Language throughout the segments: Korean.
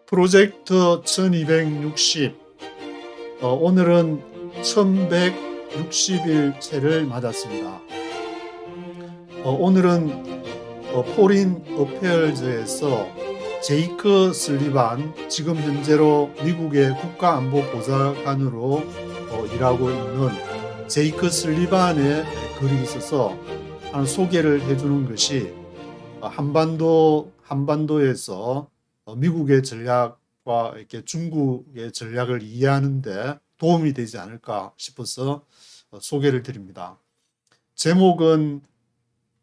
프로젝트 1260 오늘은 1160일째를 맞았습니다. 오늘은 포린 어페어즈에서 제이크 슬리반, 지금 현재로 미국의 국가안보보좌관으로 일하고 있는 제이크 슬리반의 글이 있어서 소개를 해주는 것이 한반도에서 미국의 전략과 이렇게 중국의 전략을 이해하는데 도움이 되지 않을까 싶어서 소개를 드립니다. 제목은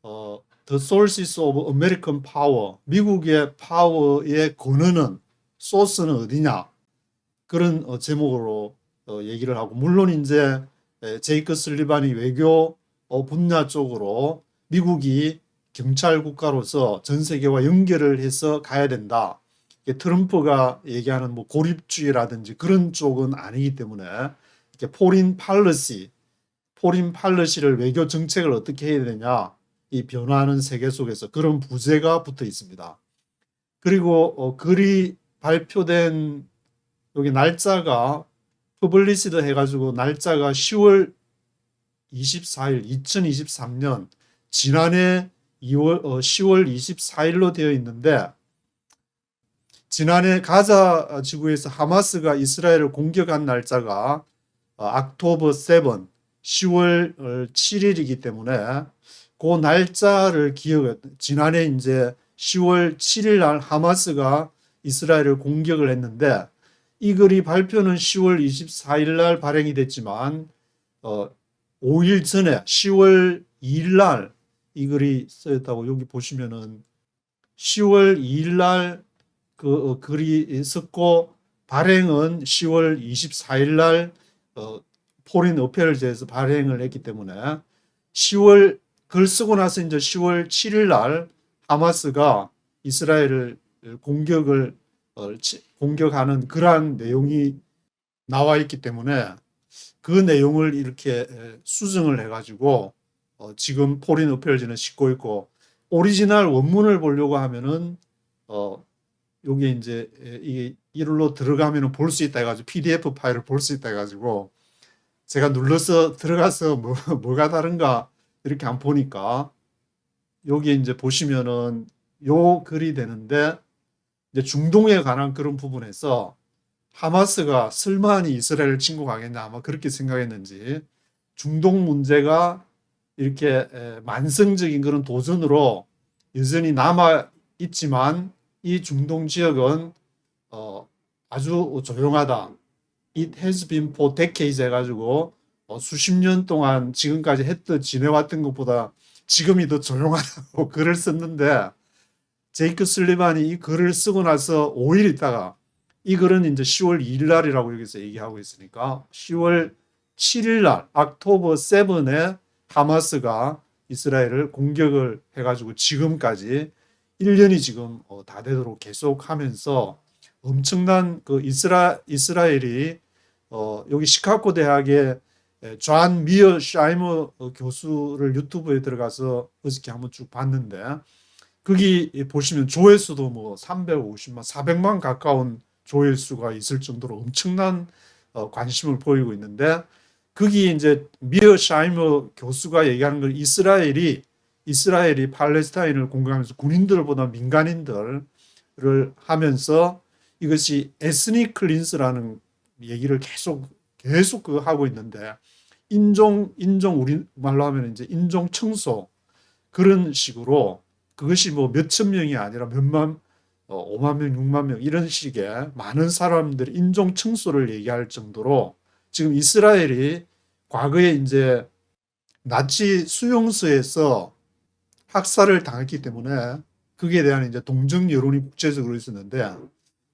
The Sources of American Power, 미국의 파워의 근원은, 소스는 어디냐, 그런 제목으로 얘기를 하고, 물론 이제 제이크 슬리반이 외교 분야 쪽으로 미국이 경찰 국가로서 전 세계와 연결을 해서 가야 된다, 트럼프가 얘기하는 뭐 고립주의라든지 그런 쪽은 아니기 때문에 포린 팔러시를, 외교 정책을 어떻게 해야 되냐, 이 변화하는 세계 속에서 그런 부제가 붙어 있습니다. 그리고 글이 발표된 여기 날짜가 퍼블리시드 해가지고 날짜가 10월 24일 2023년 지난해 10월 24일로 되어 있는데, 지난해 가자 지구에서 하마스가 이스라엘을 공격한 날짜가 October 7, 10월 7일이기 때문에 그 날짜를 지난해 이제 10월 7일 날 하마스가 이스라엘을 공격을 했는데, 이 글이 발표는 10월 24일 날 발행이 됐지만 5일 전에 10월 2일 날 이 글이 쓰였다고, 여기 보시면은 10월 2일 날 그 글이 썼고 발행은 10월 24일 날 포린 어페어즈에서 발행을 했기 때문에 10월 글 쓰고 나서 이제 10월 7일 날 하마스가 이스라엘을 공격하는 그러한 내용이 나와 있기 때문에 그 내용을 이렇게 수정을 해가지고 지금 포린 어페어즈는 싣고 있고, 오리지널 원문을 보려고 하면은 여기 이제 이게 이로 들어가면은 볼 수 있다 해가지고 PDF 파일을 볼 수 있다 해가지고 제가 눌러서 들어가서 뭐가 다른가 이렇게 안 보니까, 여기 이제 보시면은 요 글이 되는데, 이제 중동에 관한 그런 부분에서 하마스가 설마니 이스라엘을 침공하겠냐, 아마 그렇게 생각했는지 중동 문제가 이렇게 만성적인 그런 도전으로 여전히 남아 있지만 이 중동 지역은 아주 조용하다. It has been for decades 해가지고 수십 년 동안 지금까지 지내왔던 것보다 지금이 더 조용하다고 글을 썼는데, 제이크 슬리반이 이 글을 쓰고 나서 5일 있다가, 이 글은 이제 10월 2일 날이라고 여기서 얘기하고 있으니까 10월 7일 날 October 7에 하마스가 이스라엘을 공격을 해가지고 지금까지 1년이 지금 다 되도록 계속하면서 엄청난 그 이스라엘이 여기 시카고 대학의 존 미어 샤이머 교수를 유튜브에 들어가서 어저께 한번 쭉 봤는데, 거기 보시면 조회수도 뭐 350만, 400만 가까운 조회수가 있을 정도로 엄청난 관심을 보이고 있는데, 거기 이제 미어 샤이머 교수가 얘기하는 걸 이스라엘이 팔레스타인을 공격하면서 군인들보다 민간인들을 하면서 이것이 에스닉 클린스라는 얘기를 계속 하고 있는데, 우리 말로 하면 이제 인종 청소, 그런 식으로 그것이 뭐 몇천 명이 아니라 몇만, 5만 명, 6만 명 이런 식의 많은 사람들이 인종 청소를 얘기할 정도로 지금 이스라엘이 과거에 이제 나치 수용소에서 학살을 당했기 때문에 그에 대한 이제 동정 여론이 국제적으로 있었는데,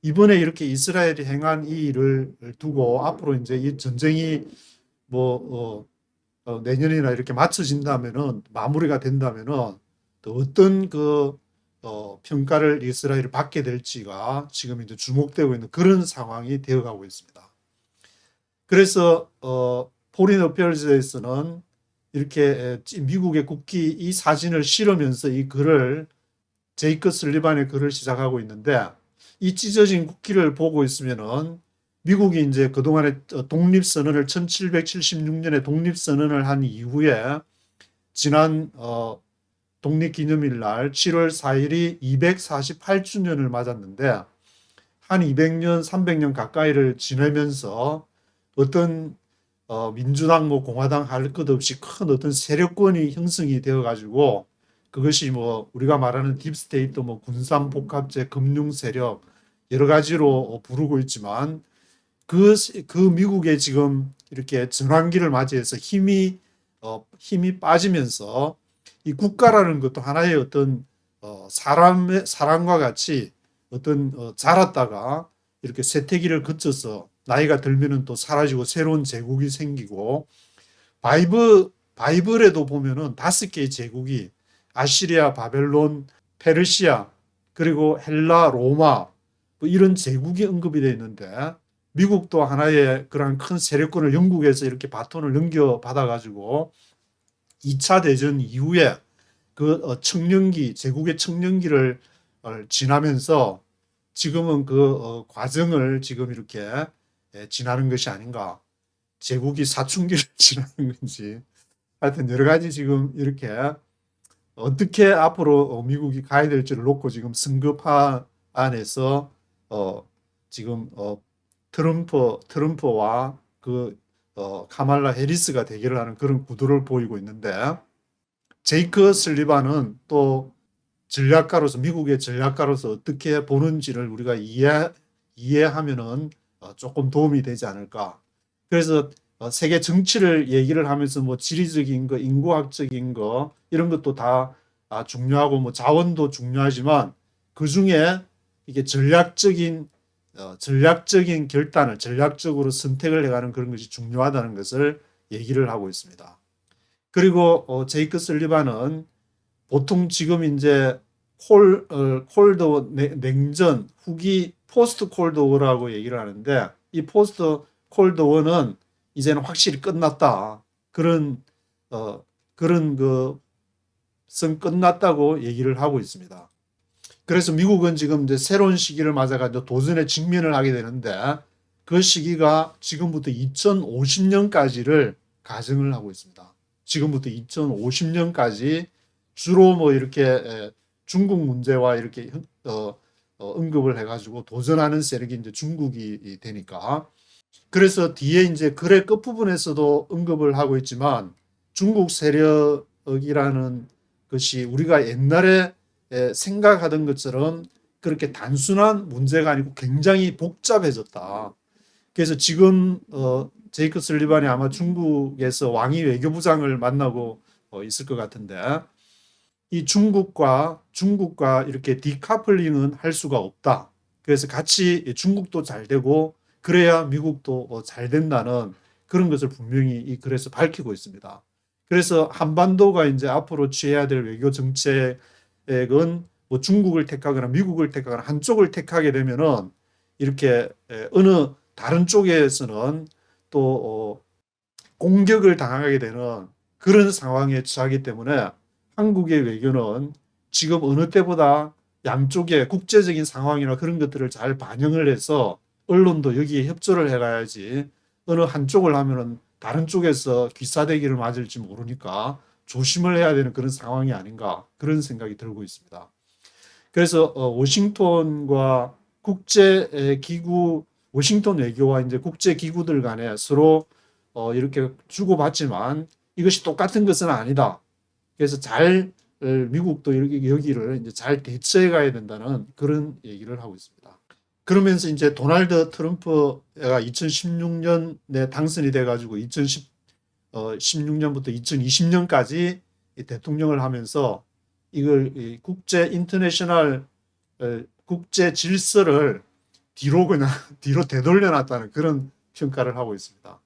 이번에 이렇게 이스라엘이 행한 이 일을 두고 앞으로 이제 이 전쟁이 내년이나 이렇게 마쳐진다면은, 마무리가 된다면은 또 어떤 평가를 이스라엘이 받게 될지가 지금 이제 주목되고 있는 그런 상황이 되어가고 있습니다. 그래서 포린 어페어즈에서는 이렇게 미국의 국기 이 사진을 실으면서 이 글을, 제이크 슬리반의 글을 시작하고 있는데, 이 찢어진 국기를 보고 있으면은 미국이 이제 그동안에 독립선언을 1776년에 독립선언을 한 이후에 지난 독립기념일 날 7월 4일이 248주년을 맞았는데 한 200년, 300년 가까이를 지내면서 어떤 민주당, 뭐 공화당 할 것 없이 큰 어떤 세력권이 형성이 되어 가지고 그것이 뭐 우리가 말하는 딥스테이트, 뭐 군산복합제, 금융 세력 여러 가지로 부르고 있지만 그 미국에 지금 이렇게 전환기를 맞이해서 힘이 빠지면서 이 국가라는 것도 하나의 어떤 사람과 같이 어떤 자랐다가 이렇게 쇠퇴기를 거쳐서 나이가 들면은 또 사라지고 새로운 제국이 생기고 바이블에도 보면은 5개의 제국이 아시리아, 바벨론, 페르시아 그리고 헬라, 로마 뭐 이런 제국이 언급이 되어 있는데 미국도 하나의 그런 큰 세력권을 영국에서 이렇게 바톤을 넘겨받아 가지고 2차 대전 이후에 그 청년기, 제국의 청년기를 지나면서 지금은 그 과정을 지금 이렇게 지나는 것이 아닌가. 제국이 사춘기를 지나는 건지. 하여튼 여러 가지 지금 이렇게 어떻게 앞으로 미국이 가야 될지를 놓고 지금 선거판 안에서 지금 트럼프와 그 카말라 해리스가 대결을 하는 그런 구도를 보이고 있는데 제이크 슬리반은 또 전략가로서 미국의 전략가로서 어떻게 보는지를 우리가 이해하면은 조금 도움이 되지 않을까. 그래서 세계 정치를 얘기를 하면서 뭐 지리적인 거, 인구학적인 거 이런 것도 다 중요하고 뭐 자원도 중요하지만 그 중에 이게 전략적인 결단을 전략적으로 선택을 해가는 그런 것이 중요하다는 것을 얘기를 하고 있습니다. 그리고 제이크 설리반은 보통 지금 이제 콜드 냉전 후기 포스트 콜드 워라고 얘기를 하는데 이 포스트 콜드 워는 이제는 확실히 끝났다. 그런 선 끝났다고 얘기를 하고 있습니다. 그래서 미국은 지금 이제 새로운 시기를 맞아가지고 도전에 직면을 하게 되는데 그 시기가 지금부터 2050년까지를 가정을 하고 있습니다. 지금부터 2050년까지 주로 뭐 이렇게 중국 문제와 이렇게 언급을 해가지고 도전하는 세력이 이제 중국이 되니까 그래서 뒤에 이제 글의 끝부분에서도 언급을 하고 있지만 중국 세력이라는 것이 우리가 옛날에 생각하던 것처럼 그렇게 단순한 문제가 아니고 굉장히 복잡해졌다. 그래서 지금 제이크 설리반이 아마 중국에서 왕이 외교부장을 만나고 있을 것 같은데 이 중국과 이렇게 디카플링은 할 수가 없다. 그래서 같이 중국도 잘 되고 그래야 미국도 잘 된다는 그런 것을 분명히 이 글에서 밝히고 있습니다. 그래서 한반도가 이제 앞으로 취해야 될 외교 정책은 뭐 중국을 택하거나 미국을 택하거나 한쪽을 택하게 되면은 이렇게 어느 다른 쪽에서는 또 공격을 당하게 되는 그런 상황에 처하기 때문에 한국의 외교는 지금 어느 때보다 양쪽의 국제적인 상황이나 그런 것들을 잘 반영을 해서 언론도 여기에 협조를 해가야지 어느 한쪽을 하면은 다른 쪽에서 귀싸대기를 맞을지 모르니까 조심을 해야 되는 그런 상황이 아닌가 그런 생각이 들고 있습니다. 그래서 워싱턴과 국제기구 워싱턴 외교와 이제 국제기구들 간에 서로 이렇게 주고받지만 이것이 똑같은 것은 아니다. 그래서 미국도 여기를 이제 잘 대처해 가야 된다는 그런 얘기를 하고 있습니다. 그러면서 이제 도널드 트럼프가 2016년에 당선이 돼가지고 2016년부터 2020년까지 대통령을 하면서 이걸 국제 인터내셔널 국제 질서를 뒤로 되돌려놨다는 그런 평가를 하고 있습니다.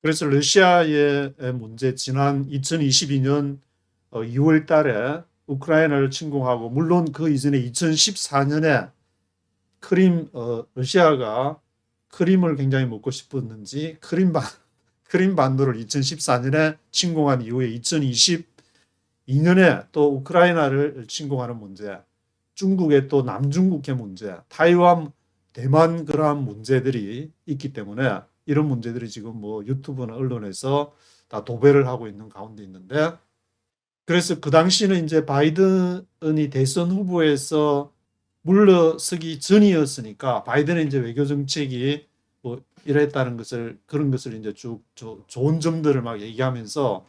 그래서 러시아의 문제 지난 2022년 2월 달에 우크라이나를 침공하고 물론 그 이전에 2014년에 러시아가 크림을 굉장히 먹고 싶었는지 크림 반도를 2014년에 침공한 이후에 2022년에 또 우크라이나를 침공하는 문제 중국의 또 남중국해 문제, 타이완, 대만 그러한 문제들이 있기 때문에 이런 문제들이 지금 뭐 유튜브나 언론에서 다 도배를 하고 있는 가운데 있는데, 그래서 그 당시는 이제 바이든이 대선 후보에서 물러서기 전이었으니까 바이든의 이제 외교 정책이 뭐 이랬다는 것을, 그런 것을 이제 쭉 좋은 점들을 막 얘기하면서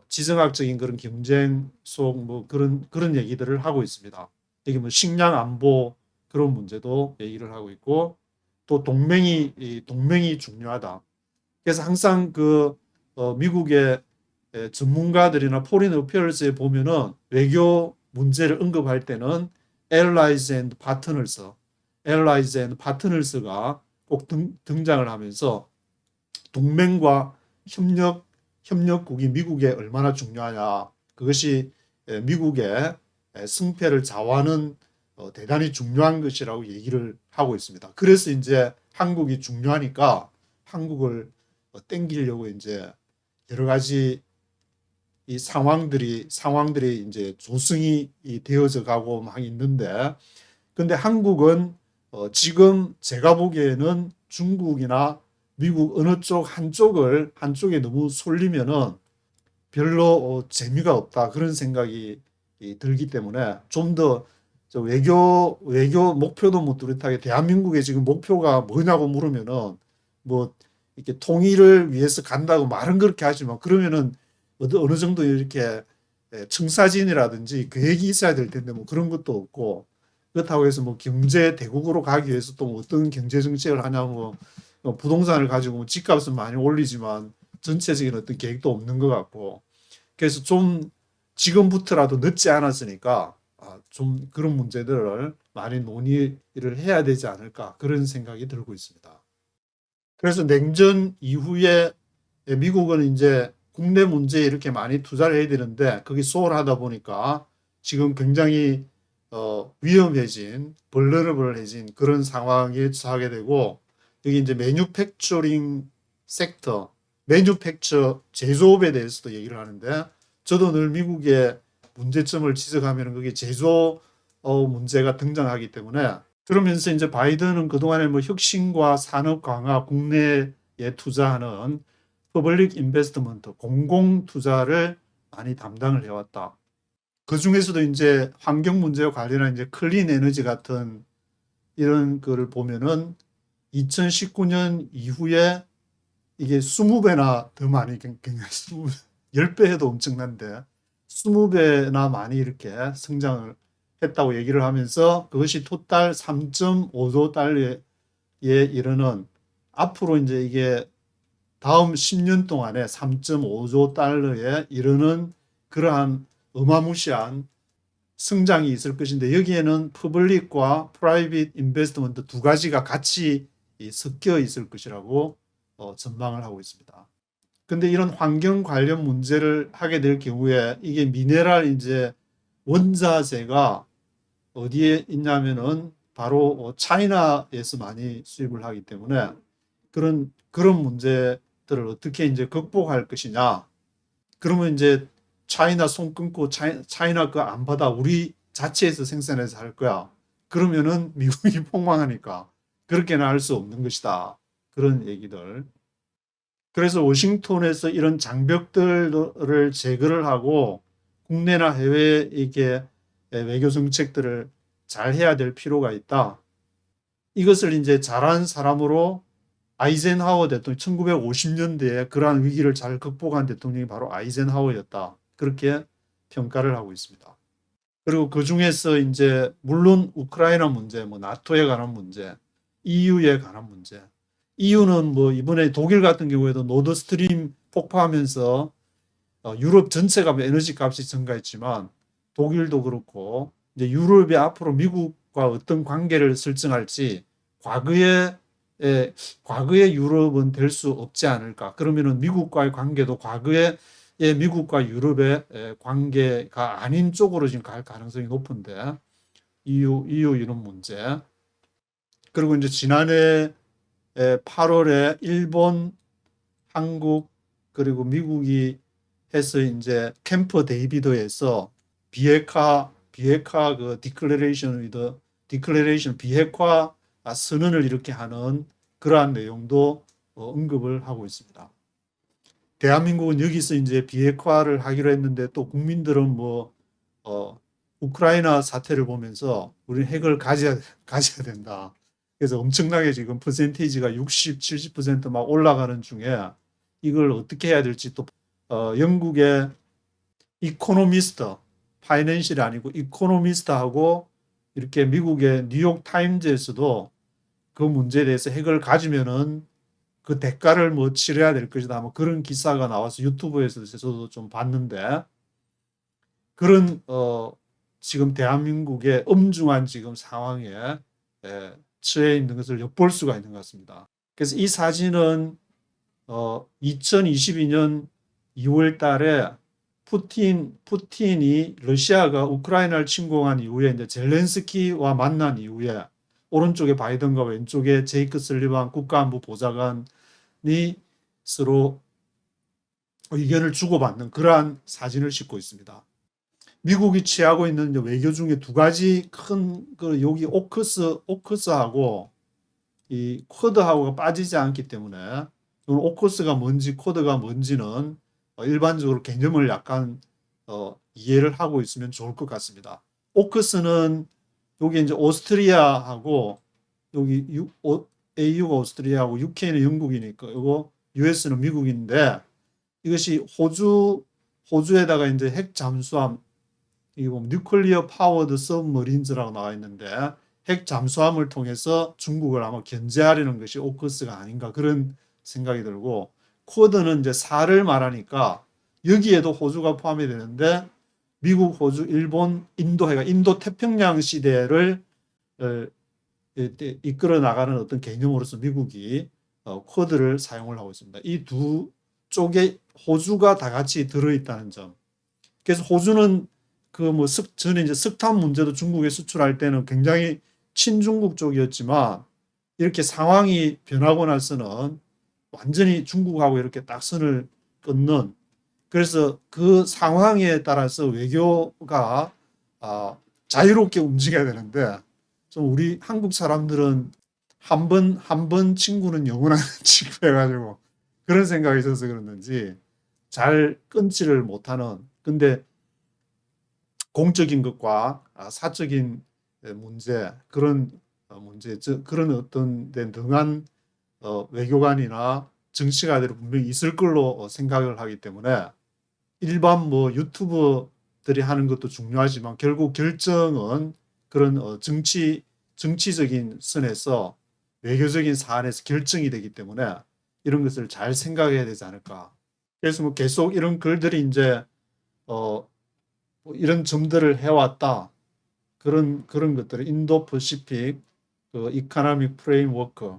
지정학적인 그런 경쟁 속 뭐 그런 얘기들을 하고 있습니다. 여기 뭐 식량 안보 그런 문제도 얘기를 하고 있고, 또 동맹이 중요하다. 그래서 항상 미국의 전문가들이나 포린 어페어스에 보면은 외교 문제를 언급할 때는 allies and partners가 꼭 등장을 하면서 동맹과 협력국이 미국에 얼마나 중요하냐, 그것이 미국의 승패를 좌우하는 대단히 중요한 것이라고 얘기를 하고 있습니다. 그래서 이제 한국이 중요하니까 한국을 땡기려고 이제 여러 가지 이 상황들이 이제 조성이 되어져 가고 막 있는데, 근데 한국은 지금 제가 보기에는 중국이나 미국 어느 쪽 한쪽에 너무 쏠리면은 별로 재미가 없다, 그런 생각이 들기 때문에 좀 더 외교 목표도 못 뚜렷하게, 대한민국의 지금 목표가 뭐냐고 물으면은 뭐 이렇게 통일을 위해서 간다고 말은 그렇게 하지만, 그러면은 어느 정도 이렇게 청사진이라든지 계획이 있어야 될 텐데 뭐 그런 것도 없고, 그렇다고 해서 뭐 경제 대국으로 가기 위해서 또 어떤 경제 정책을 하냐고, 부동산을 가지고 뭐 집값은 많이 올리지만 전체적인 어떤 계획도 없는 것 같고, 그래서 좀 지금부터라도 늦지 않았으니까 좀 그런 문제들을 많이 논의를 해야 되지 않을까, 그런 생각이 들고 있습니다. 그래서 냉전 이후에 미국은 이제 국내 문제에 이렇게 많이 투자를 해야 되는데 그게 소홀하다 보니까 지금 굉장히 위험해진, 벌러러블해진 그런 상황에 처하게 되고, 여기 이제 매뉴팩처링 섹터, 매뉴팩처 제조업에 대해서도 얘기를 하는데, 저도 늘 미국의 문제점을 지적하면 그게 제조 문제가 등장하기 때문에, 그러면서 이제 바이든은 그동안에 뭐 혁신과 산업 강화, 국내에 투자하는 퍼블릭 인베스트먼트, 공공 투자를 많이 담당을 해왔다. 그 중에서도 이제 환경 문제와 관련한 이제 클린 에너지 같은 이런 거를 보면은 2019년 이후에 이게 20배나 더 많이, 굉장히 10배 해도 엄청난데 20배나 많이 이렇게 성장을 했다고 얘기를 하면서, 그것이 토탈 3.5조 달러에 이르는, 앞으로 이제 이게 다음 10년 동안에 3.5조 달러에 이르는 그러한 어마무시한 성장이 있을 것인데, 여기에는 퍼블릭과 프라이빗 인베스트먼트 두 가지가 같이 섞여 있을 것이라고 전망을 하고 있습니다. 근데 이런 환경 관련 문제를 하게 될 경우에 이게 미네랄 이제 원자재가 어디에 있냐면은 바로 차이나에서 많이 수입을 하기 때문에 그런 문제들을 어떻게 이제 극복할 것이냐. 그러면 이제 차이나 손 끊고 차이나 거 안 받아, 우리 자체에서 생산해서 할 거야. 그러면은 미국이 폭망하니까 그렇게는 할 수 없는 것이다. 그런 얘기들. 그래서 워싱턴에서 이런 장벽들을 제거를 하고 국내나 해외에 이게 외교 정책들을 잘 해야 될 필요가 있다. 이것을 이제 잘한 사람으로 아이젠하워 대통령, 1950년대에 그러한 위기를 잘 극복한 대통령이 바로 아이젠하워였다. 그렇게 평가를 하고 있습니다. 그리고 그 중에서 이제 물론 우크라이나 문제, 뭐 나토에 관한 문제, EU에 관한 문제. EU는 뭐 이번에 독일 같은 경우에도 노드스트림 폭파하면서 유럽 전체가 에너지 값이 증가했지만, 독일도 그렇고 이제 유럽이 앞으로 미국과 어떤 관계를 설정할지, 과거의 유럽은 될 수 없지 않을까. 그러면은 미국과의 관계도 과거의 미국과 유럽의 관계가 아닌 쪽으로 지금 갈 가능성이 높은데, EU 이런 문제. 그리고 이제 지난해 8월에 일본, 한국 그리고 미국이 해서 이제 캠프 데이비드에서 비핵화 그 디클레레이션 비핵화 선언을 이렇게 하는 그러한 내용도 언급을 하고 있습니다. 대한민국은 여기서 이제 비핵화를 하기로 했는데 또 국민들은 뭐 우크라이나 사태를 보면서 우리는 핵을 가져야 된다. 그래서 엄청나게 지금 퍼센테이지가 60, 70%막 올라가는 중에 이걸 어떻게 해야 될지 또 영국의 이코노미스트, 파이낸셜이 아니고 이코노미스트하고 이렇게 미국의 뉴욕 타임즈에서도 그 문제에 대해서 핵을 가지면은 그 대가를 뭐 치러야 될 것이다. 뭐 그런 기사가 나와서 유튜브에서 저도 좀 봤는데 그런 지금 대한민국의 엄중한 지금 상황에 처해 있는 것을 엿볼 수가 있는 것 같습니다. 그래서 이 사진은 2022년 2월 달에 푸틴이 러시아가 우크라이나를 침공한 이후에 이제 젤렌스키와 만난 이후에 오른쪽에 바이든과 왼쪽에 제이크 설리반 국가안보 보좌관이 서로 의견을 주고받는 그러한 사진을 싣고 있습니다. 미국이 취하고 있는 외교 중에 두 가지 큰 여기 오커스하고 이 쿼드하고가 빠지지 않기 때문에 오커스가 뭔지 쿼드가 뭔지는 일반적으로 개념을 약간 이해를 하고 있으면 좋을 것 같습니다. 오커스는 여기 이제 오스트리아하고 여기 AU가 오스트리아하고 UK는 영국이니까 이거 US는 미국인데 이것이 호주에다가 이제 핵 잠수함 이게 보면 뉴클리어 파워드 서브머린즈라고 나와 있는데 핵 잠수함을 통해서 중국을 아마 견제하려는 것이 오커스가 아닌가 그런 생각이 들고 쿼드는 이제 사를 말하니까 여기에도 호주가 포함이 되는데 미국, 호주, 일본, 인도해가 인도 태평양 시대를 이끌어 나가는 어떤 개념으로서 미국이 쿼드를 사용을 하고 있습니다. 이 두 쪽에 호주가 다 같이 들어있다는 점. 그래서 호주는 전에 이제 석탄 문제도 중국에 수출할 때는 굉장히 친중국 쪽이었지만 이렇게 상황이 변하고 나서는 완전히 중국하고 이렇게 딱 선을 끊는 그래서 그 상황에 따라서 외교가 자유롭게 움직여야 되는데 좀 우리 한국 사람들은 한 번 친구는 영원한 친구 해가지고 그런 생각이 있어서 그랬는지 잘 끊지를 못하는 근데 공적인 것과 사적인 문제 그런 문제 그런 어떤 데 능한 외교관이나 정치가들이 분명히 있을 걸로 생각을 하기 때문에 일반 뭐 유튜버들이 하는 것도 중요하지만 결국 결정은 그런 정치적인 선에서 외교적인 사안에서 결정이 되기 때문에 이런 것을 잘 생각해야 되지 않을까. 그래서 뭐 계속 이런 글들이 이제 뭐 이런 점들을 해왔다. 그런 것들을 인도 퍼시픽 이코노믹 프레임워크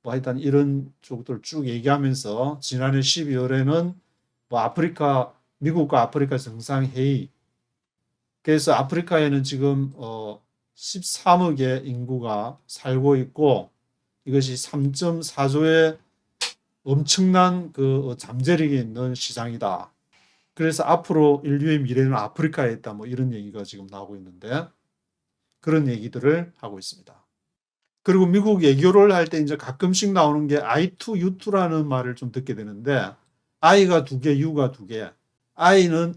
뭐 하여튼 이런 쪽들 쭉 얘기하면서 지난해 12월에는 뭐 미국과 아프리카 정상회의 그래서 아프리카에는 지금 13억의 인구가 살고 있고 이것이 3.4조의 엄청난 잠재력이 있는 시장이다. 그래서 앞으로 인류의 미래는 아프리카에 있다. 뭐 이런 얘기가 지금 나오고 있는데 그런 얘기들을 하고 있습니다. 그리고 미국 외교를 할 때 이제 가끔씩 나오는 게 I2U2라는 말을 좀 듣게 되는데 I가 두 개, U가 두 개. I는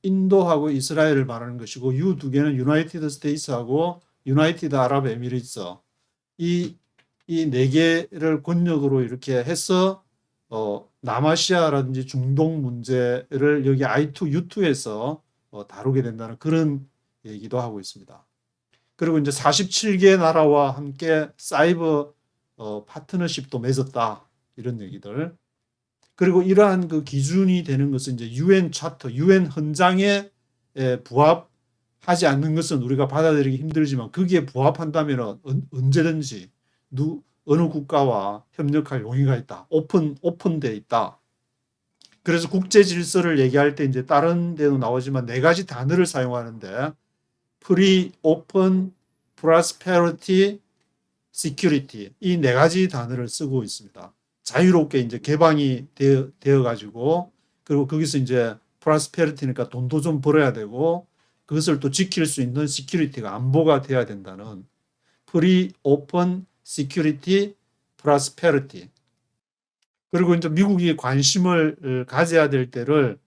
인도하고 이스라엘을 말하는 것이고 U 두 개는 유나이티드 스테이츠하고 유나이티드 아랍 에미리트 이 네 개를 권역으로 이렇게 해서 남아시아라든지 중동 문제를 여기 I2U2에서 다루게 된다는 그런 얘기도 하고 있습니다. 그리고 이제 47개 나라와 함께 사이버 파트너십도 맺었다 이런 얘기들. 그리고 이러한 그 기준이 되는 것은 이제 UN 차터, UN 헌장에 부합하지 않는 것은 우리가 받아들이기 힘들지만 거기에 부합한다면 언제든지 어느 국가와 협력할 용의가 있다. 오픈돼 있다. 그래서 국제 질서를 얘기할 때 이제 다른 데도 나오지만 네 가지 단어를 사용하는데 Free, Open, Prosperity, Security 이 네 가지 단어를 쓰고 있습니다. 자유롭게 이제 개방이 되어 가지고 그리고 거기서 이제 Prosperity니까 돈도 좀 벌어야 되고 그것을 또 지킬 수 있는 시큐리티가 안보가 돼야 된다는 프리 오픈 시큐리티 프로스페리티. 그리고 이제 미국이 관심을 가져야 될 때를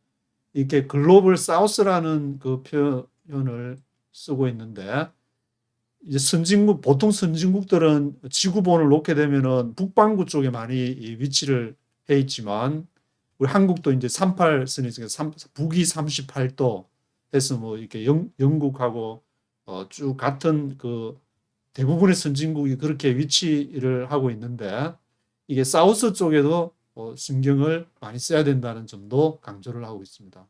이렇게 글로벌 사우스라는 그 표현을 쓰고 있는데, 이제 보통 선진국들은 지구본을 놓게 되면은 북반구 쪽에 많이 위치를 해 있지만, 우리 한국도 이제 38선에서 북위 38도 해서 뭐 이렇게 영국하고 쭉 같은 그 대부분의 선진국이 그렇게 위치를 하고 있는데, 이게 사우스 쪽에도 신경을 많이 써야 된다는 점도 강조를 하고 있습니다.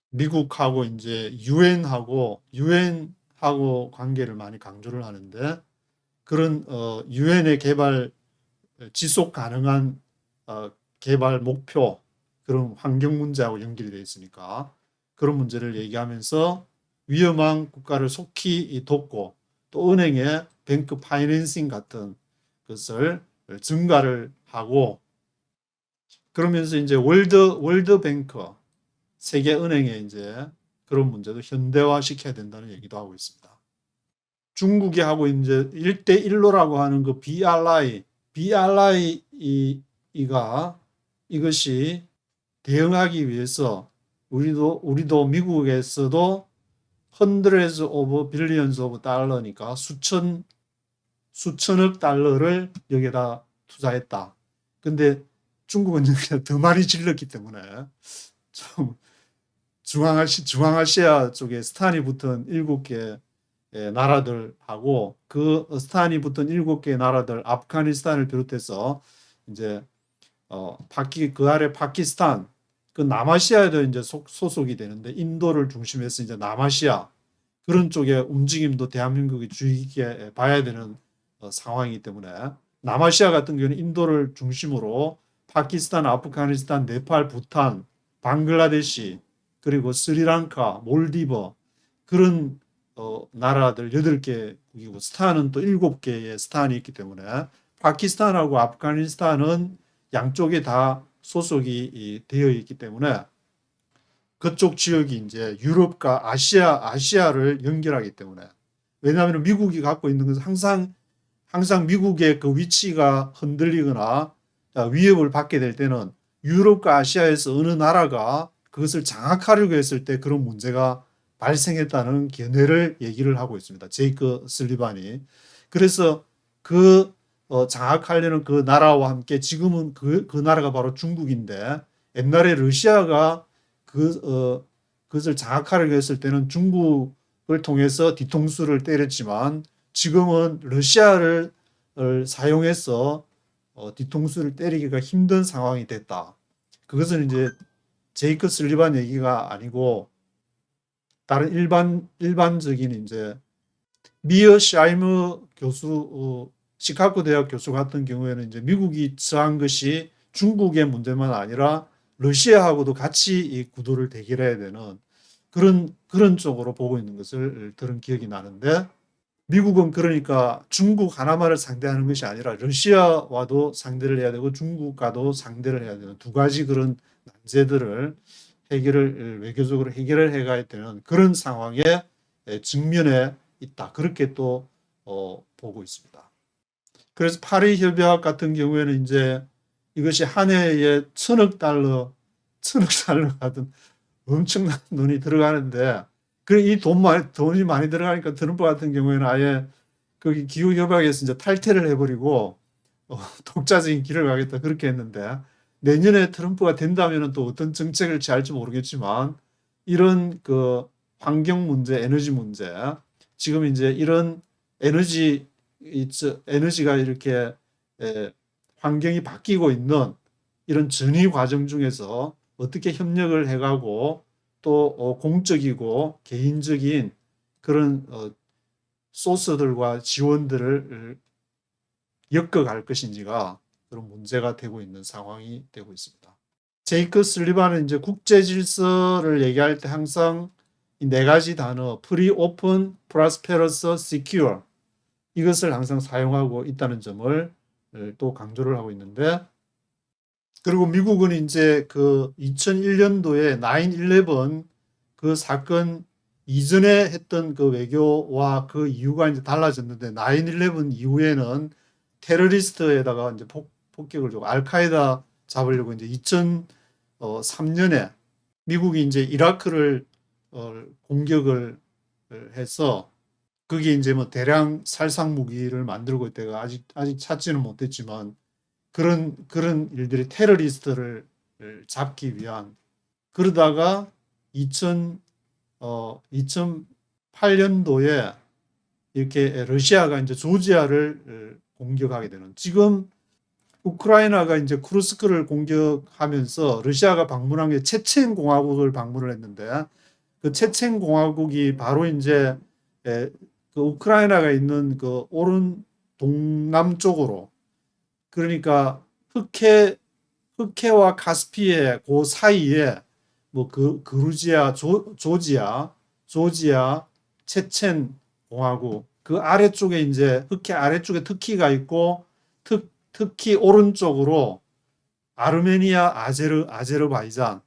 미국하고 이제 유엔하고 관계를 많이 강조를 하는데, 그런 유엔의 개발 지속 가능한 개발 목표, 그런 환경 문제하고 연결이 되어 있으니까 그런 문제를 얘기하면서 위험한 국가를 속히 돕고, 또 은행의 뱅크 파이낸싱 같은 것을 증가를 하고, 그러면서 이제 월드뱅크 세계은행에 이제 그런 문제도 현대화 시켜야 된다는 얘기도 하고 있습니다. 중국이 하고 이제 1대1로라고 하는 그 BRI가 이것이 대응하기 위해서 우리도 미국에서도 hundreds of billions of 달러니까 수천억 달러를 여기다 투자했다. 근데 중국은 그냥 더 많이 질렀기 때문에 좀 중앙아시아 쪽에 스탄이 붙은 7개 나라들하고, 그 스탄이 붙은 7개 나라들, 아프가니스탄을 비롯해서 이제 그 아래 파키스탄, 그 남아시아에도 이제 소속이 되는데, 인도를 중심해서 이제 남아시아 그런 쪽의 움직임도 대한민국이 주의 깊게 봐야 되는 상황이기 때문에, 남아시아 같은 경우는 인도를 중심으로 파키스탄, 아프가니스탄, 네팔, 부탄, 방글라데시, 그리고 스리랑카, 몰디브, 그런 나라들 8개국이고, 스탄은 또 7개의 스탄이 있기 때문에 파키스탄하고 아프가니스탄은 양쪽에 다 소속이 되어 있기 때문에, 그쪽 지역이 이제 유럽과 아시아를 연결하기 때문에, 왜냐하면 미국이 갖고 있는 것은 항상 미국의 그 위치가 흔들리거나 위협을 받게 될 때는 유럽과 아시아에서 어느 나라가 그것을 장악하려고 했을 때 그런 문제가 발생했다는 견해를 얘기를 하고 있습니다. 제이크 슬리반이. 그래서 그 장악하려는 그 나라와 함께, 지금은 그 나라가 바로 중국인데, 옛날에 러시아가 그것을 장악하려고 했을 때는 중국을 통해서 뒤통수를 때렸지만, 지금은 러시아를 사용해서 뒤통수를 때리기가 힘든 상황이 됐다. 그것은 이제 제이크 슬리반 얘기가 아니고, 다른 일반적인 이제 미어 샤이머 교수, 시카고 대학 교수 같은 경우에는 이제 미국이 처한 것이 중국의 문제만 아니라 러시아하고도 같이 이 구도를 대결해야 되는 그런 쪽으로 보고 있는 것을 들은 기억이 나는데, 미국은 그러니까 중국 하나만을 상대하는 것이 아니라 러시아와도 상대를 해야 되고 중국과도 상대를 해야 되는 두 가지 그런 난제들을 외교적으로 해결을 해가야 되는 그런 상황에 직면해 있다. 그렇게 또 보고 있습니다. 그래서 파리 협약 같은 경우에는 이제 이것이 한 해에 1,000억 달러 같은 엄청난 돈이 들어가는데, 이 돈이 많이 들어가니까 트럼프 같은 경우에는 아예 거기 기후협약에서 이제 탈퇴를 해버리고 독자적인 길을 가겠다 그렇게 했는데, 내년에 트럼프가 된다면 또 어떤 정책을 취할지 모르겠지만, 이런 그 환경 문제, 에너지 문제, 지금 이제 이런 에너지가 이렇게 환경이 바뀌고 있는 이런 전이 과정 중에서 어떻게 협력을 해가고, 또 공적이고 개인적인 그런 소스들과 지원들을 엮어갈 것인지가 그런 문제가 되고 있는 상황이 되고 있습니다. 제이크 슬리반은 이제 국제 질서를 얘기할 때 항상 이 4가지 단어, 프리, 오픈, 프로스페러스, 시큐어, 이것을 항상 사용하고 있다는 점을 또 강조를 하고 있는데, 그리고 미국은 이제 그 2001년도에 9/11 그 사건 이전에 했던 그 외교와 그 이유가 이제 달라졌는데 9/11 이후에는 테러리스트에다가 이제 폭격을 주고 알카에다 잡으려고 이제 2003년에 미국이 이제 이라크를 공격을 해서 그게 이제 뭐 대량 살상 무기를 만들고 있다가 아직 찾지는 못했지만 그런 일들이 테러리스트를 잡기 위한 그러다가 2008년도에 이렇게 러시아가 이제 조지아를 공격하게 되는 지금 우크라이나가 이제 쿠르스크를 공격하면서 러시아가 방문한 게 체첸 공화국을 방문을 했는데 그 체첸 공화국이 바로 이제 그 우크라이나가 있는 그 오른 동남쪽으로 그러니까 흑해와 카스피해 그 사이에 뭐 그루지아, 조지아, 체첸 공화국 그 아래쪽에 이제 흑해 아래쪽에 터키가 있고 특히 오른쪽으로 아르메니아, 아제르바이잔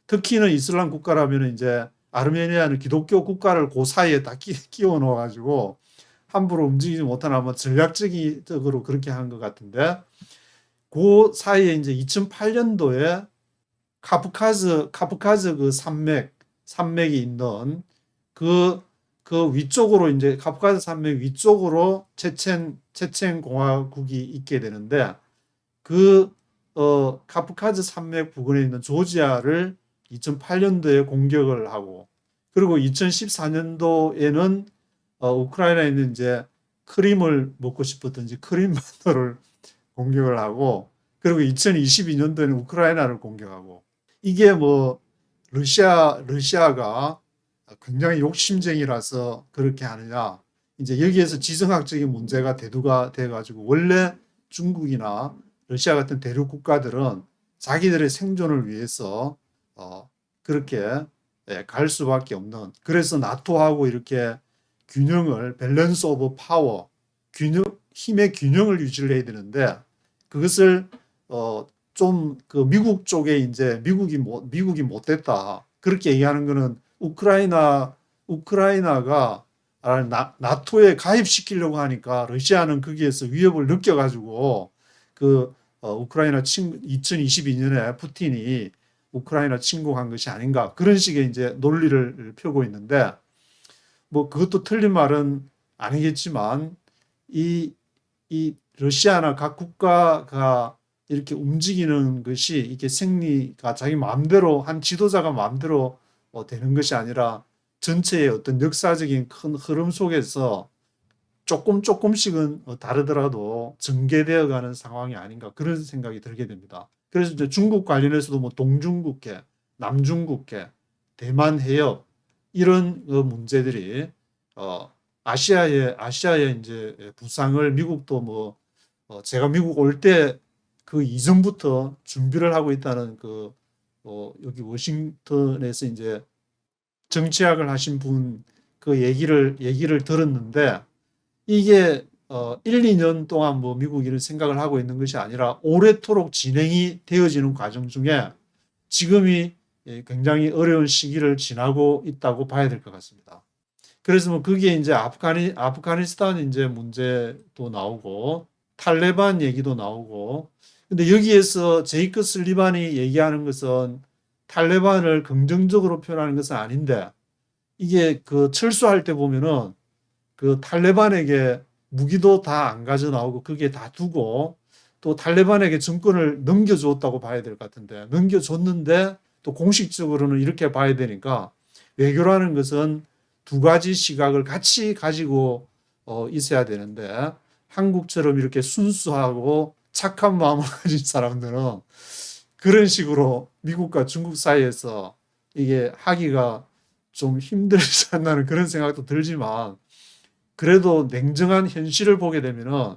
터키는 이슬람 국가라면 이제 아르메니아는 기독교 국가를 그 사이에 다 끼워 넣어 가지고 함부로 움직이지 못하나 뭐 전략적으로 그렇게 한 것 같은데 그 사이에 이제 2008년도에 카프카즈 그 산맥이 있는 그 위쪽으로 이제 카프카즈 산맥 위쪽으로 체첸 공화국이 있게 되는데 카프카즈 산맥 부근에 있는 조지아를 2008년도에 공격을 하고 그리고 2014년도에는 우크라이나에 있는 이제 크림을 먹고 싶었던지 크림반도를 공격을 하고 그리고 2022년도에는 우크라이나를 공격하고 이게 뭐 러시아가 굉장히 욕심쟁이라서 그렇게 하느냐 이제 여기에서 지정학적인 문제가 대두가 돼 가지고 원래 중국이나 러시아 같은 대륙 국가들은 자기들의 생존을 위해서 그렇게 갈 수밖에 없는 그래서 나토하고 이렇게 밸런스 오브 파워 힘의 균형을 유지를 해야 되는데 그것을 좀 그 미국 쪽에 이제 미국이 못됐다 그렇게 얘기하는 거는 우크라이나가 나토에 가입시키려고 하니까 러시아는 거기에서 위협을 느껴가지고 우크라이나 2022년에 푸틴이 우크라이나 침공한 것이 아닌가 그런 식의 이제 논리를 펴고 있는데 뭐 그것도 틀린 말은 아니겠지만 이 러시아나 각 국가가 이렇게 움직이는 것이 이게 생리가 자기 마음대로 한 지도자가 마음대로 되는 것이 아니라 전체의 어떤 역사적인 큰 흐름 속에서 조금씩은 다르더라도 전개되어 가는 상황이 아닌가 그런 생각이 들게 됩니다. 그래서 이제 중국 관련해서도 뭐 동중국해, 남중국해, 대만 해협 이런 문제들이 아시아의 이제 부상을 미국도 뭐 제가 미국 올 때 그 이전부터 준비를 하고 있다는 여기 워싱턴에서 이제 정치학을 하신 분 그 얘기를 들었는데 이게 1, 2년 동안 뭐 미국이 이런 생각을 하고 있는 것이 아니라 오래도록 진행이 되어지는 과정 중에 지금이 굉장히 어려운 시기를 지나고 있다고 봐야 될 것 같습니다. 그래서 뭐 그게 이제 아프가니스탄 이제 문제도 나오고 탈레반 얘기도 나오고 근데 여기에서 제이크 슬리반이 얘기하는 것은 탈레반을 긍정적으로 표현하는 것은 아닌데 이게 그 철수할 때 보면은 그 탈레반에게 무기도 다 안 가져 나오고 그게 다 두고 또 탈레반에게 정권을 넘겨주었다고 봐야 될 것 같은데 넘겨줬는데 또 공식적으로는 이렇게 봐야 되니까 외교라는 것은 두 가지 시각을 같이 가지고 있어야 되는데 한국처럼 이렇게 순수하고 착한 마음을 가진 사람들은 그런 식으로 미국과 중국 사이에서 이게 하기가 좀 힘들지 않나는 그런 생각도 들지만 그래도 냉정한 현실을 보게 되면은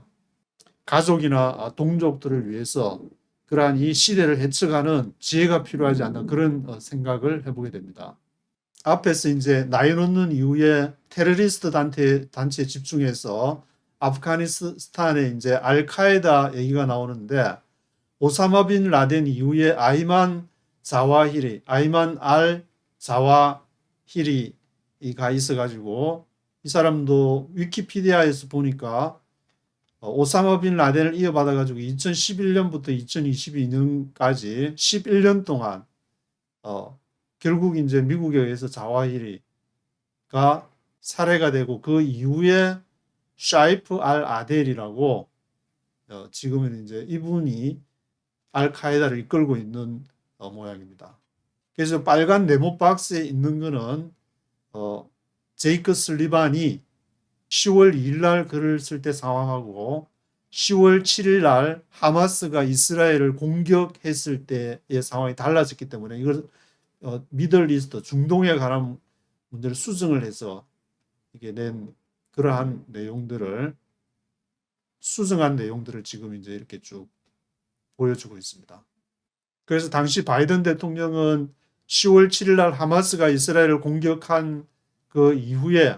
가족이나 동족들을 위해서 그러한 이 시대를 헤쳐가는 지혜가 필요하지 않나 그런 생각을 해보게 됩니다. 앞에서 이제 9/11 이후에 테러리스트 단체에 집중해서 아프가니스탄에 이제 알카에다 얘기가 나오는데 오사마 빈 라덴 이후에 아이만 알 자와히리가 가 있어가지고 이 사람도 위키피디아에서 보니까 오사마 빈 라덴을 이어받아가지고 2011년부터 2022년까지 11년 동안 결국 이제 미국에 의해서 자와히리가 살해가 되고 그 이후에 샤이프 알 아델이라고 지금은 이제 이분이 알카에다를 이끌고 있는 모양입니다. 그래서 빨간 네모 박스에 있는 거는 제이크 슬리반이 10월 2일 날 글을 쓸 때 상황하고 10월 7일 날 하마스가 이스라엘을 공격했을 때의 상황이 달라졌기 때문에 이걸 미들리스트 중동에 관한 문제를 수정을 해서 이게 낸 그러한 내용들을 수정한 내용들을 지금 이제 이렇게 쭉 보여주고 있습니다. 그래서 당시 바이든 대통령은 10월 7일 날 하마스가 이스라엘을 공격한 그 이후에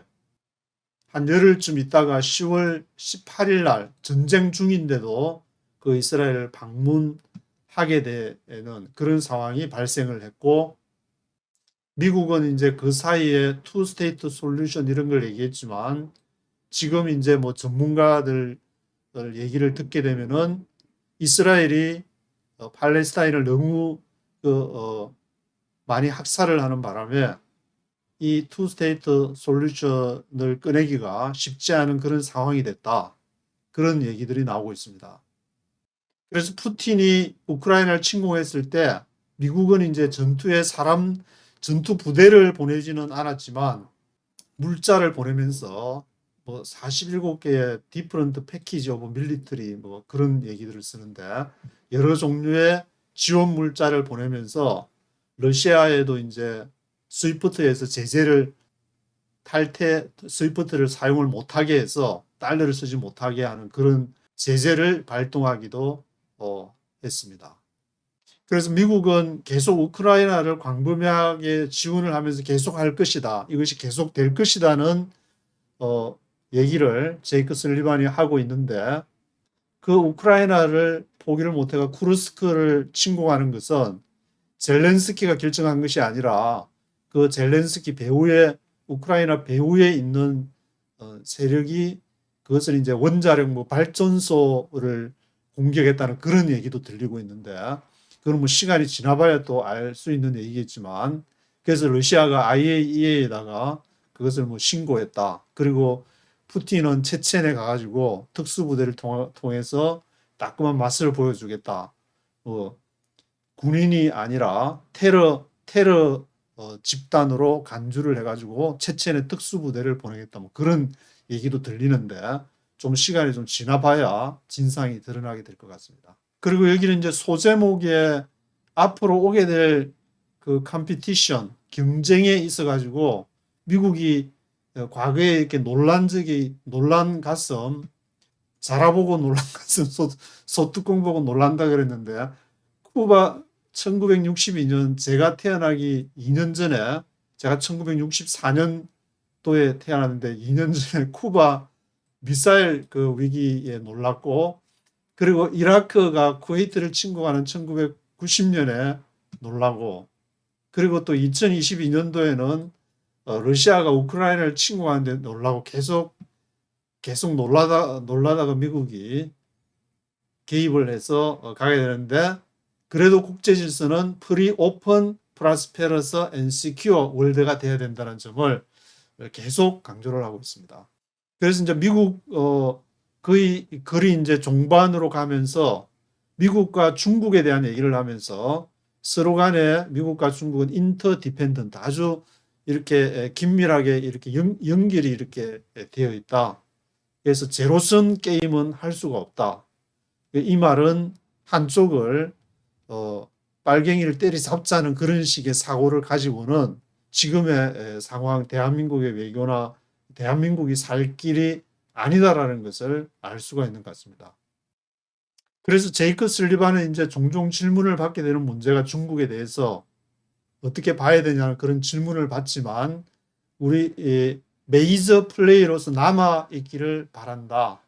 한 열흘쯤 있다가 10월 18일 날 전쟁 중인데도 그 이스라엘을 방문하게 되는 그런 상황이 발생을 했고, 미국은 이제 그 사이에 투 스테이트 솔루션 이런 걸 얘기했지만 지금 이제 뭐 전문가들 얘기를 듣게 되면은 이스라엘이 팔레스타인을 너무 많이 학살을 하는 바람에 이 투 스테이트 솔루션을 꺼내기가 쉽지 않은 그런 상황이 됐다. 그런 얘기들이 나오고 있습니다. 그래서 푸틴이 우크라이나를 침공했을 때 미국은 이제 전투 부대를 보내지는 않았지만 물자를 보내면서 뭐 47개의 디퍼런트 패키지 오브 밀리터리 뭐 그런 얘기들을 쓰는데 여러 종류의 지원 물자를 보내면서 러시아에도 이제 스위프트에서 제재를 스위프트를 사용을 못하게 해서 달러를 쓰지 못하게 하는 그런 제재를 발동하기도 했습니다. 그래서 미국은 계속 우크라이나를 광범위하게 지원을 하면서 계속 할 것이다. 이것이 계속 될 것이다는 얘기를 제이크 슬리반이 하고 있는데, 그 우크라이나를 포기를 못해가 쿠르스크를 침공하는 것은 젤렌스키가 결정한 것이 아니라 그 젤렌스키 배후에 우크라이나 배후에 있는 세력이 그것을 이제 원자력 뭐 발전소를 공격했다는 그런 얘기도 들리고 있는데, 그건 뭐 시간이 지나봐야 또 알 수 있는 얘기겠지만, 그래서 러시아가 IAEA에다가 그것을 뭐 신고했다. 그리고 푸틴은 체첸에 가가지고 특수부대를 통해서 따끔한 맛을 보여주겠다. 군인이 아니라 테러 집단으로 간주를 해가지고 체첸에 특수부대를 보내겠다. 뭐 그런 얘기도 들리는데 좀 시간이 좀 지나봐야 진상이 드러나게 될 것 같습니다. 그리고 여기는 이제 소제목에 앞으로 오게 될 그 컴피티션, 경쟁에 있어가지고 미국이 과거에 이렇게 놀란 가슴, 자라보고 놀란 가슴, 소뚜껑 보고 놀란다 그랬는데, 쿠바 1962년 제가 태어나기 2년 전에, 제가 1964년도에 태어났는데 2년 전에 쿠바 미사일 그 위기에 놀랐고, 그리고 이라크가 쿠웨이트를 침공하는 1990년에 놀라고, 그리고 또 2022년도에는 러시아가 우크라이나를 침공하는데 놀라고 계속 놀라다가 미국이 개입을 해서 가게 되는데, 그래도 국제 질서는 프리 오픈 프라스페러스 앤 시큐어 월드가 돼야 된다는 점을 계속 강조를 하고 있습니다. 그래서 이제 미국 거의 글이 이제 종반으로 가면서 미국과 중국에 대한 얘기를 하면서 서로 간에 미국과 중국은 인터디펜던트, 아주 이렇게 긴밀하게 이렇게 연결이 이렇게 되어 있다. 그래서 제로섬 게임은 할 수가 없다. 이 말은 한쪽을 빨갱이를 때리잡자는 그런 식의 사고를 가지고는 지금의 상황, 대한민국의 외교나 대한민국이 살 길이 아니다라는 것을 알 수가 있는 것 같습니다. 그래서 제이크 슬리반은 이제 종종 질문을 받게 되는 문제가 중국에 대해서 어떻게 봐야 되냐는 그런 질문을 받지만, 우리 메이저 플레이로서 남아있기를 바란다.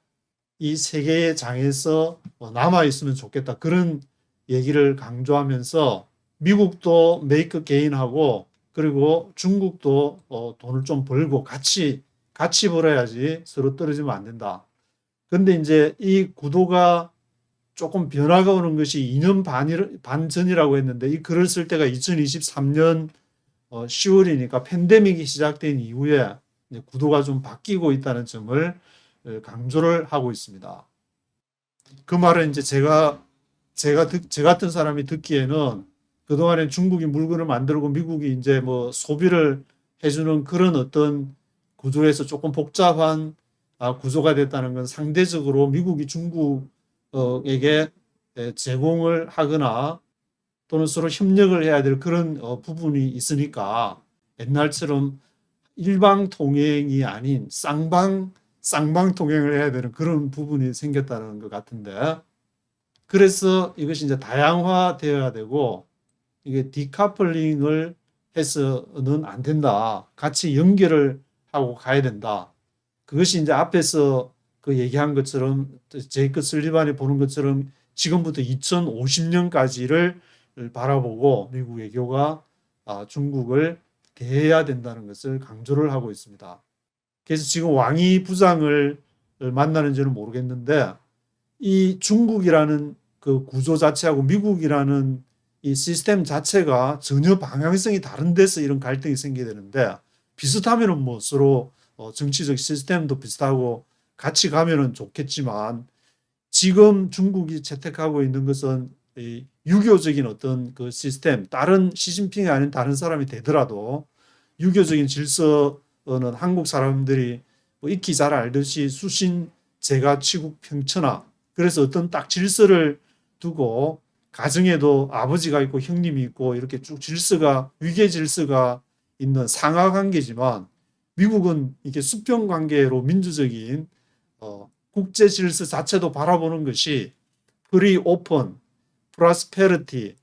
이 세계의 장에서 남아있으면 좋겠다. 그런 얘기를 강조하면서 미국도 메이크 게인하고 그리고 중국도 돈을 좀 벌고 같이 벌어야지 서로 떨어지면 안 된다. 근데 이제 이 구도가 조금 변화가 오는 것이 2년 반 전이라고 했는데 이 글을 쓸 때가 2023년 10월이니까 팬데믹이 시작된 이후에 구도가 좀 바뀌고 있다는 점을 강조를 하고 있습니다. 그 말은 이제 제 같은 사람이 듣기에는 그동안에 중국이 물건을 만들고 미국이 이제 뭐 소비를 해주는 그런 어떤 구조에서 조금 복잡한 구조가 됐다는 건 상대적으로 미국이 중국에게 제공을 하거나 또는 서로 협력을 해야 될 그런 부분이 있으니까 옛날처럼 일방 통행이 아닌 쌍방 통행을 해야 되는 그런 부분이 생겼다는 것 같은데, 그래서 이것이 이제 다양화되어야 되고 이게 디카플링을 해서는 안 된다. 같이 연결을 하고 가야 된다. 그것이 이제 앞에서 그 얘기한 것처럼 제이크 슬리반이 보는 것처럼 지금부터 2050년까지를 바라보고 미국 외교가 중국을 대해야 된다는 것을 강조를 하고 있습니다. 그래서 지금 왕이 부장을 만나는지는 모르겠는데 이 중국이라는 그 구조 자체하고 미국이라는 이 시스템 자체가 전혀 방향성이 다른 데서 이런 갈등이 생기게 되는데, 비슷하면은 뭐 서로 정치적 시스템도 비슷하고 같이 가면은 좋겠지만 지금 중국이 채택하고 있는 것은 이 유교적인 어떤 그 시스템, 다른 시진핑이 아닌 다른 사람이 되더라도 유교적인 질서는 한국 사람들이 뭐 익히 잘 알듯이 수신 제가 치국 평천하, 그래서 어떤 딱 질서를 두고 가정에도 아버지가 있고 형님이 있고 이렇게 쭉 질서가 위계 질서가 있는 상하 관계지만 미국은 이게 수평 관계로 민주적인 국제 질서 자체도 바라보는 것이 프리 오픈, 프로스페리티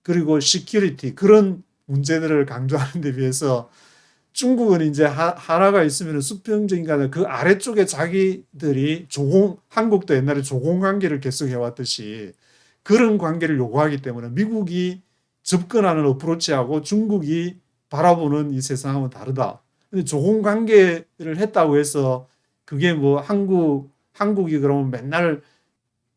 그리고 시큐리티, 그런 문제들을 강조하는 데 비해서 중국은 이제 하나가 있으면 수평적인 게 아니라 그 아래쪽에 자기들이 한국도 옛날에 조공 관계를 계속 해왔듯이 그런 관계를 요구하기 때문에 미국이 접근하는 어프로치하고 중국이 바라보는 이 세상은 다르다. 근데 조공 관계를 했다고 해서 그게 뭐 한국이 그러면 맨날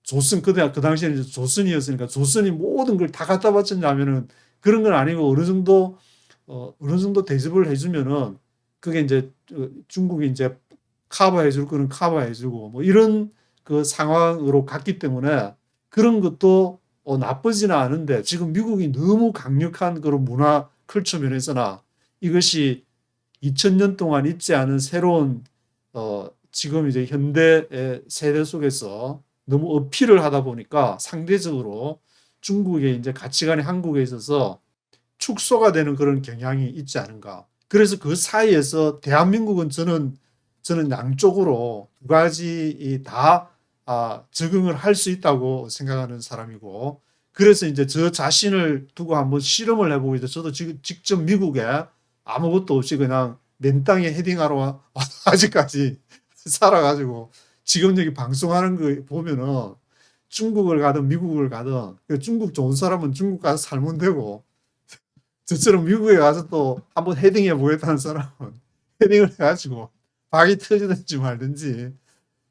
조선, 그 당시에는 조선이었으니까 조선이 모든 걸 다 갖다 바쳤냐면은 그런 건 아니고 어느 정도 대접을 해주면은 그게 이제 중국이 이제 커버해 줄 거는 커버해 주고 뭐 이런 그 상황으로 갔기 때문에 그런 것도 나쁘지는 않은데, 지금 미국이 너무 강력한 그런 문화 컬처 면에서나 이것이 2000년 동안 있지 않은 새로운 지금 이제 현대 세대 속에서 너무 어필을 하다 보니까 상대적으로 중국의 이제 가치관이 한국에 있어서 축소가 되는 그런 경향이 있지 않은가. 그래서 그 사이에서 대한민국은 저는 양쪽으로 두 가지 다 적응을 할 수 있다고 생각하는 사람이고, 그래서 이제 저 자신을 두고 한번 실험을 해보고 있어요. 저도 지금 직접 미국에 아무것도 없이 그냥 맨 땅에 헤딩하러 아직까지 살아가지고 지금 여기 방송하는 거 보면은 중국을 가든 미국을 가든 중국 좋은 사람은 중국 가서 살면 되고, 저처럼 미국에 가서 또 한번 헤딩해 보겠다는 사람은 헤딩을 해가지고 박이 터지든지 말든지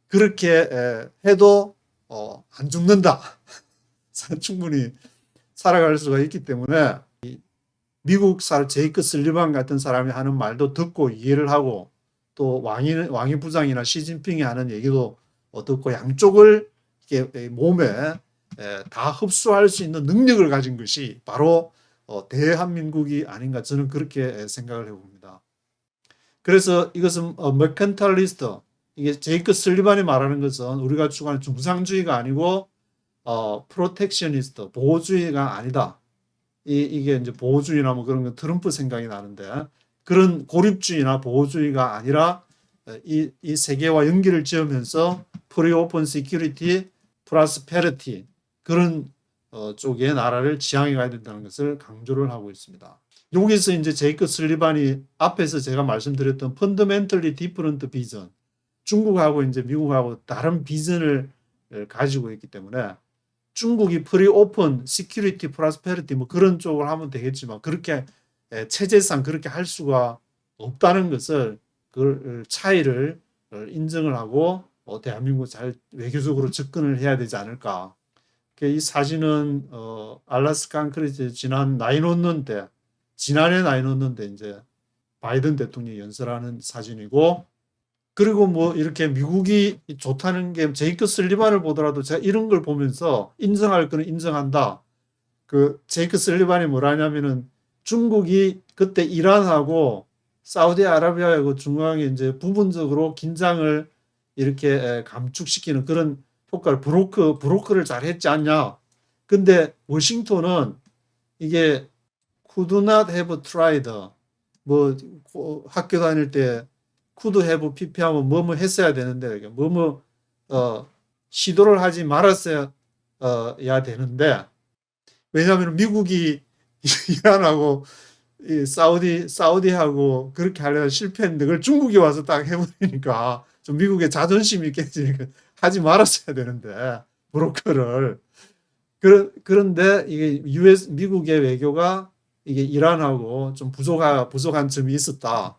그렇게 해도 안 죽는다. 충분히 살아갈 수가 있기 때문에 미국 제이크 슬리반 같은 사람이 하는 말도 듣고 이해를 하고 또 왕이 부장이나 시진핑이 하는 얘기도 듣고 양쪽을 이렇게 몸에 다 흡수할 수 있는 능력을 가진 것이 바로 대한민국이 아닌가, 저는 그렇게 생각을 해봅니다. 그래서 이것은 머컨탈리스트, 이게 제이크 슬리반이 말하는 것은 우리가 추구하는 중상주의가 아니고 프로텍셔니스트, 보호주의가 아니다. 이게 이제 보호주의나 뭐 그런 거 트럼프 생각이 나는데, 그런 고립주의나 보호주의가 아니라 이 세계와 연결을 지으면서 프리 오픈 시큐리티, 프로스페리티 그런 쪽의 나라를 지향해 가야 된다는 것을 강조를 하고 있습니다. 여기서 이제 제이크 슬리반이 앞에서 제가 말씀드렸던 펀더멘털리 디퍼런트 비전, 중국하고 이제 미국하고 다른 비전을 가지고 있기 때문에 중국이 프리 오픈 시큐리티 프로스페리티 뭐 그런 쪽을 하면 되겠지만 그렇게 체제상 그렇게 할 수가 없다는 것을 그 차이를 인정을 하고 대한민국 잘 외교적으로 접근을 해야 되지 않을까. 이 사진은 알래스카 앙커리지 지난해 나인 오는 때 이제 바이든 대통령이 연설하는 사진이고, 그리고 뭐 이렇게 미국이 좋다는 게 제이크 슬리반을 보더라도 제가 이런 걸 보면서 인정할 거는 인정한다. 그 제이크 슬리반이 뭐라냐면은 중국이 그때 이란하고 사우디아라비아하고 중앙에 이제 부분적으로 긴장을 이렇게 감축시키는 그런 효과를 브로크를 잘 했지 않냐. 근데 워싱턴은 이게 could not have tried, 뭐 학교 다닐 때 could have PP하면 뭐뭐 했어야 되는데 뭐뭐 시도를 하지 말았어야 되는데, 왜냐하면 미국이 이란하고 사우디하고 그렇게 하려다 실패했는데 그걸 중국이 와서 딱 해버리니까 좀 미국의 자존심이 깨지니까 하지 말았어야 되는데 브로커를. 그런데 이게 미국의 외교가 이게 이란하고 좀 부족한 점이 있었다.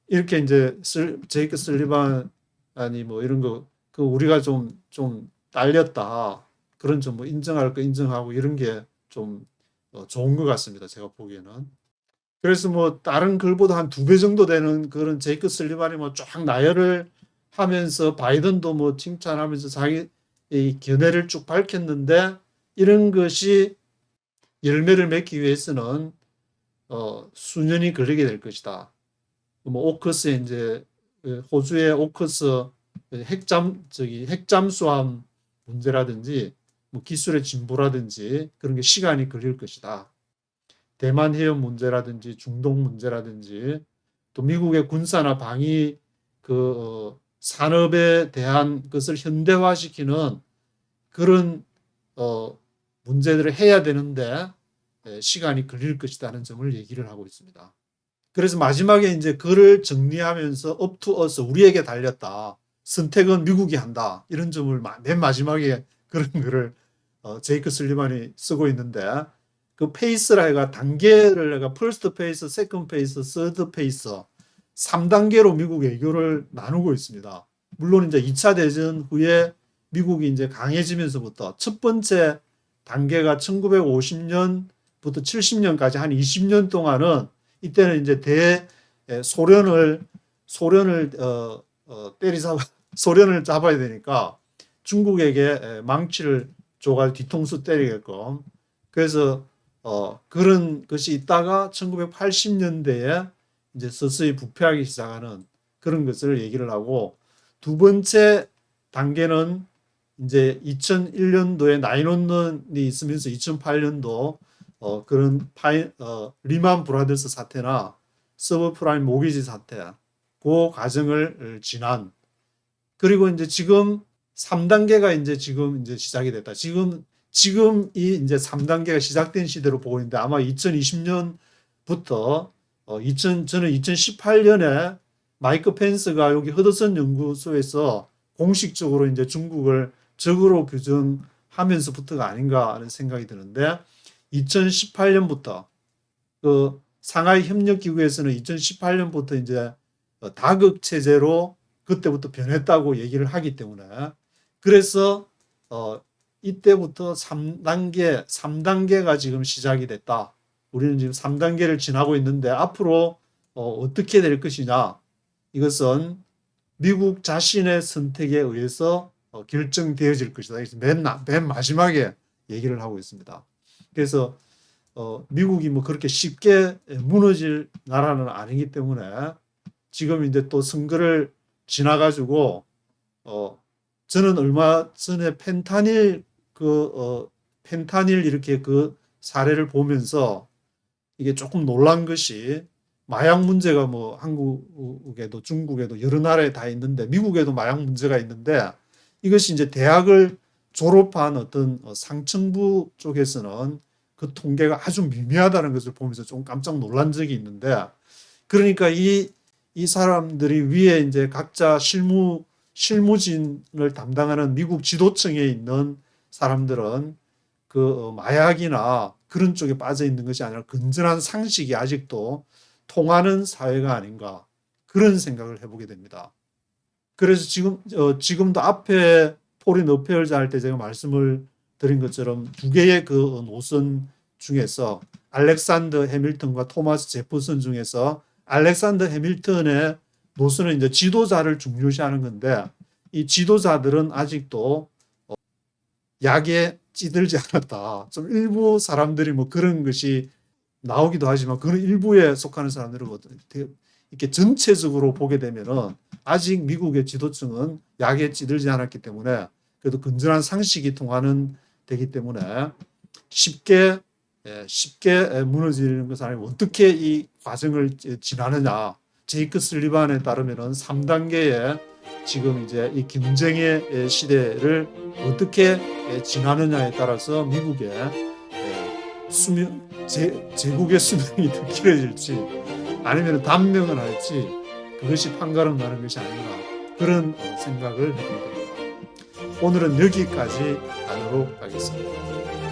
이렇게 이제 제이크 슬리반이 뭐 이런 거 그 우리가 좀 딸렸다. 그런 좀 뭐 인정할 거 인정하고 이런 게 좀 좋은 것 같습니다. 제가 보기에는. 그래서 뭐 다른 글보다 한 2배 정도 되는 그런 제이크 슬리반이 뭐 쫙 나열을 하면서 바이든도 뭐 칭찬하면서 자기 이 견해를 쭉 밝혔는데, 이런 것이 열매를 맺기 위해서는 수년이 걸리게 될 것이다. 뭐 오커스 이제 호주의 오커스 핵잠수함 문제라든지 뭐 기술의 진보라든지 그런 게 시간이 걸릴 것이다. 대만 해협 문제라든지 중동 문제라든지 또 미국의 군사나 방위 산업에 대한 것을 현대화시키는 그런 문제들을 해야 되는데 시간이 걸릴 것이라는 점을 얘기를 하고 있습니다. 그래서 마지막에 이제 글을 정리하면서 up to us, 우리에게 달렸다. 선택은 미국이 한다. 이런 점을 맨 마지막에 그런 글을 제이크 슬리반이 쓰고 있는데, 그 페이스라 해가 단계를 내가 first 페이스, second 페이스, third 페이스 3단계로 미국 외교를 나누고 있습니다. 물론 이제 2차 대전 후에 미국이 이제 강해지면서부터 첫 번째 단계가 1950년부터 70년까지 한 20년 동안은 이때는 이제 소련을 소련을 잡아야 되니까 중국에게 망치를 조갈 뒤통수 때리게끔, 그래서 그런 것이 있다가 1980년대에 이제 서서히 부패하기 시작하는 그런 것을 얘기를 하고, 두 번째 단계는 이제 2001년도에 나인원이 있으면서 2008년도 그런 리만 브라더스 사태나 서브프라임 모기지 사태, 그 과정을 지난, 그리고 이제 지금 3단계가 이제 시작이 됐다. 지금 이 이제 3단계가 시작된 시대로 보고 있는데, 아마 2020년부터 저는 2018년에 마이크 펜스가 여기 허드슨 연구소에서 공식적으로 이제 중국을 적으로 규정하면서부터가 아닌가 하는 생각이 드는데, 2018년부터 그 상하이 협력기구에서는 2018년부터 이제 다극 체제로 그때부터 변했다고 얘기를 하기 때문에, 그래서 이때부터 3단계가 지금 시작이 됐다. 우리는 지금 3단계를 지나고 있는데 앞으로 어떻게 될 것이냐, 이것은 미국 자신의 선택에 의해서 결정되어질 것이다. 맨 마지막에 얘기를 하고 있습니다. 그래서 미국이 뭐 그렇게 쉽게 무너질 나라는 아니기 때문에, 지금 이제 또 선거를 지나가지고 저는 얼마 전에 펜타닐 이렇게 그 사례를 보면서 이게 조금 놀란 것이, 마약 문제가 뭐 한국에도 중국에도 여러 나라에 다 있는데 미국에도 마약 문제가 있는데, 이것이 이제 대학을 졸업한 어떤 상층부 쪽에서는 그 통계가 아주 미미하다는 것을 보면서 좀 깜짝 놀란 적이 있는데, 그러니까 이 사람들이 위에 이제 각자 실무진을 담당하는 미국 지도층에 있는 사람들은 그 마약이나 그런 쪽에 빠져 있는 것이 아니라 건전한 상식이 아직도 통하는 사회가 아닌가 그런 생각을 해보게 됩니다. 그래서 지금도 앞에 포린 어페어즈 할 때 제가 말씀을 드린 것처럼 두 개의 그 노선 중에서 알렉산더 해밀턴과 토마스 제퍼슨 중에서 알렉산더 해밀턴의 노선은 이제 지도자를 중요시하는 건데 이 지도자들은 아직도 약에 찌들지 않았다. 좀 일부 사람들이 뭐 그런 것이 나오기도 하지만 그런 일부에 속하는 사람들이거든요. 이렇게 전체적으로 보게 되면은 아직 미국의 지도층은 약에 찌들지 않았기 때문에 그래도 건전한 상식이 통하는 되기 때문에 쉽게 무너지는 것은 아니고 어떻게 이 과정을 지나느냐. 제이크 슬리반에 따르면은 3단계의 지금 이제 이 경쟁의 시대를 어떻게 지나느냐에 따라서 미국의 제국의 수명이 더 길어질지 아니면 단명을 할지 그것이 판가름 나는 것이 아닌가 그런 생각을 해봅니다. 오늘은 여기까지 하도록 하겠습니다.